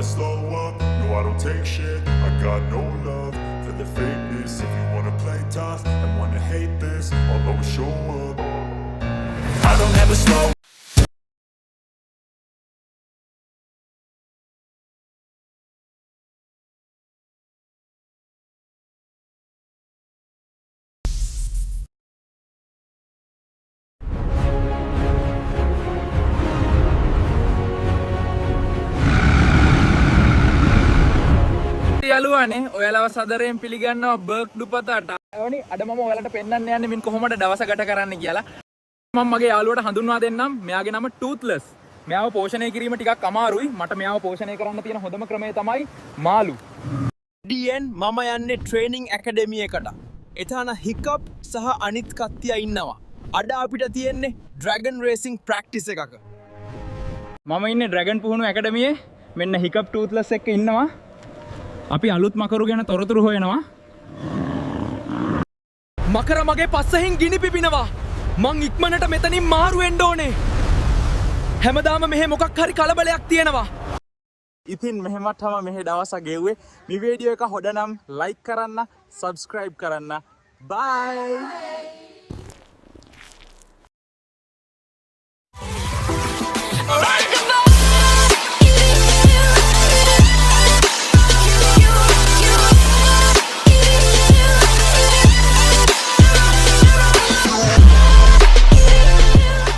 slow up, no I don't take shit. I got no love for the fakeness. If you wanna play tough and wanna hate this, I'll always show up. I don't ever slow. යාළුවානේ ඔයාලව සදරයෙන් පිළිගන්නවා බර්ක් දුපතට. එවනි අද මම ඔයාලට පෙන්වන්න යන්නේ මින් කොහොමද දවස ගත කරන්න කියලා. මම මගේ යාළුවට හඳුන්වා දෙන්නම්. මෙයාගේ නම ටූත්ලස්. මෙයාව පෝෂණය කිරීම ටිකක් අමාරුයි. මට මෙයාව පෝෂණය කරන්න තියෙන හොඳම ක්‍රමය තමයි මාළු. DN මම යන්නේ ට්‍රේනින් ඇකඩමි එකට. එතන හිකප් සහ අනිත් කට්ටිය ඉන්නවා. අද අපිට තියෙන්නේ ඩ්‍රැගන් රේසින් ප්‍රැක්ටිස් එකක. මම ඉන්නේ ඩ්‍රැගන් පුහුණු ඇකඩමියේ. මෙන්න හිකප් ටූත්ලස් එක්ක ඉන්නවා. අපි අලුත් මකරු ගැන තොරතුරු හොයනවා. මකර මගේ පස්සෙන් ගිනි පිපිනවා. මං ඉක්මනට මෙතනින් මාරු වෙන්න ඕනේ. හැමදාම මෙහෙ මොකක් හරි කලබලයක් තියෙනවා. ඉතින් මෙහෙමත් තම මෙහෙ දවසක් ගෙව්වේ. මේ වීඩියෝ එක හොඳ නම් ලයික් කරන්න, සබ්ස්ක්‍රයිබ් කරන්න. බයි.